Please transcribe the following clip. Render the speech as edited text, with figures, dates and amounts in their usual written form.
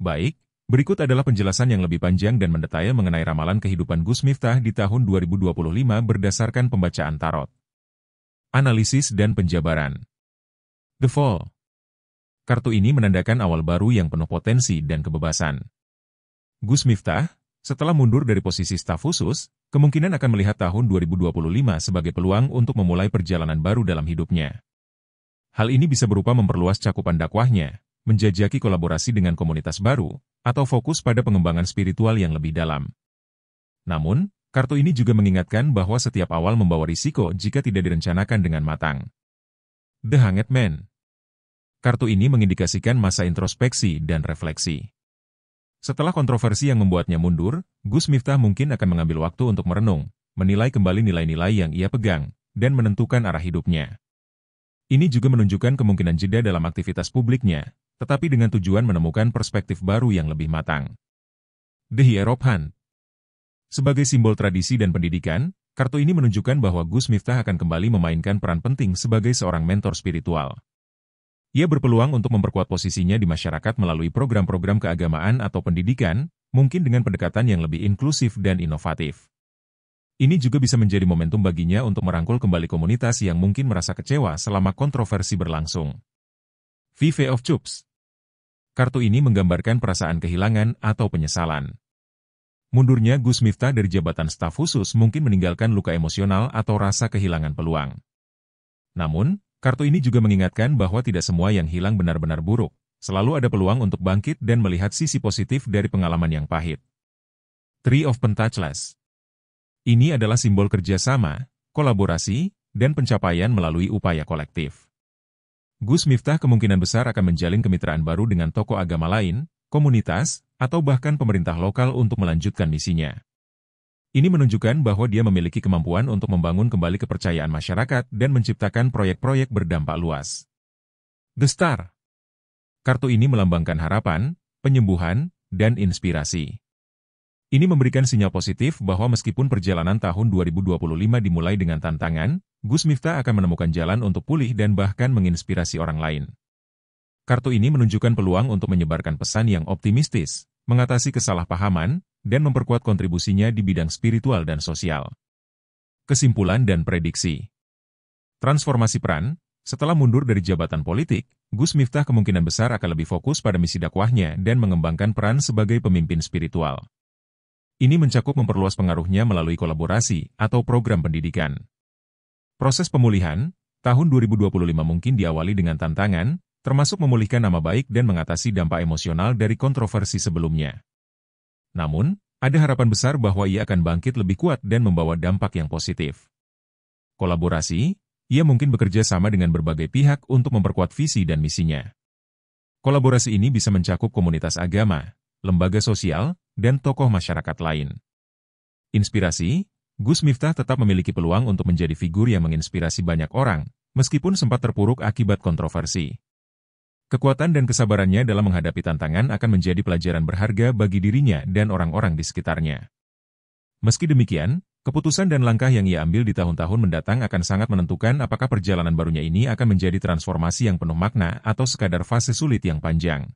Baik, berikut adalah penjelasan yang lebih panjang dan mendetail mengenai ramalan kehidupan Gus Miftah di tahun 2025 berdasarkan pembacaan tarot. Analisis dan penjabaran. The Fool. Kartu ini menandakan awal baru yang penuh potensi dan kebebasan. Gus Miftah, setelah mundur dari posisi staf khusus, kemungkinan akan melihat tahun 2025 sebagai peluang untuk memulai perjalanan baru dalam hidupnya. Hal ini bisa berupa memperluas cakupan dakwahnya, menjajaki kolaborasi dengan komunitas baru, atau fokus pada pengembangan spiritual yang lebih dalam. Namun, kartu ini juga mengingatkan bahwa setiap awal membawa risiko jika tidak direncanakan dengan matang. The Hanged Man. Kartu ini mengindikasikan masa introspeksi dan refleksi. Setelah kontroversi yang membuatnya mundur, Gus Miftah mungkin akan mengambil waktu untuk merenung, menilai kembali nilai-nilai yang ia pegang, dan menentukan arah hidupnya. Ini juga menunjukkan kemungkinan jeda dalam aktivitas publiknya, tetapi dengan tujuan menemukan perspektif baru yang lebih matang. The Hierophant. Sebagai simbol tradisi dan pendidikan, kartu ini menunjukkan bahwa Gus Miftah akan kembali memainkan peran penting sebagai seorang mentor spiritual. Ia berpeluang untuk memperkuat posisinya di masyarakat melalui program-program keagamaan atau pendidikan, mungkin dengan pendekatan yang lebih inklusif dan inovatif. Ini juga bisa menjadi momentum baginya untuk merangkul kembali komunitas yang mungkin merasa kecewa selama kontroversi berlangsung. Five of Cups. Kartu ini menggambarkan perasaan kehilangan atau penyesalan. Mundurnya Gus Miftah dari jabatan staf khusus mungkin meninggalkan luka emosional atau rasa kehilangan peluang. Namun, kartu ini juga mengingatkan bahwa tidak semua yang hilang benar-benar buruk. Selalu ada peluang untuk bangkit dan melihat sisi positif dari pengalaman yang pahit. Three of Pentacles. Ini adalah simbol kerjasama, kolaborasi, dan pencapaian melalui upaya kolektif. Gus Miftah kemungkinan besar akan menjalin kemitraan baru dengan tokoh agama lain, komunitas, atau bahkan pemerintah lokal untuk melanjutkan misinya. Ini menunjukkan bahwa dia memiliki kemampuan untuk membangun kembali kepercayaan masyarakat dan menciptakan proyek-proyek berdampak luas. The Star. Kartu ini melambangkan harapan, penyembuhan, dan inspirasi. Ini memberikan sinyal positif bahwa meskipun perjalanan tahun 2025 dimulai dengan tantangan, Gus Miftah akan menemukan jalan untuk pulih dan bahkan menginspirasi orang lain. Kartu ini menunjukkan peluang untuk menyebarkan pesan yang optimistis, mengatasi kesalahpahaman, dan memperkuat kontribusinya di bidang spiritual dan sosial. Kesimpulan dan prediksi. Transformasi peran. Setelah mundur dari jabatan politik, Gus Miftah kemungkinan besar akan lebih fokus pada misi dakwahnya dan mengembangkan peran sebagai pemimpin spiritual. Ini mencakup memperluas pengaruhnya melalui kolaborasi atau program pendidikan. Proses pemulihan, tahun 2025 mungkin diawali dengan tantangan, termasuk memulihkan nama baik dan mengatasi dampak emosional dari kontroversi sebelumnya. Namun, ada harapan besar bahwa ia akan bangkit lebih kuat dan membawa dampak yang positif. Kolaborasi, ia mungkin bekerja sama dengan berbagai pihak untuk memperkuat visi dan misinya. Kolaborasi ini bisa mencakup komunitas agama, lembaga sosial, dan tokoh masyarakat lain. Inspirasi, Gus Miftah tetap memiliki peluang untuk menjadi figur yang menginspirasi banyak orang, meskipun sempat terpuruk akibat kontroversi. Kekuatan dan kesabarannya dalam menghadapi tantangan akan menjadi pelajaran berharga bagi dirinya dan orang-orang di sekitarnya. Meski demikian, keputusan dan langkah yang ia ambil di tahun-tahun mendatang akan sangat menentukan apakah perjalanan barunya ini akan menjadi transformasi yang penuh makna atau sekadar fase sulit yang panjang.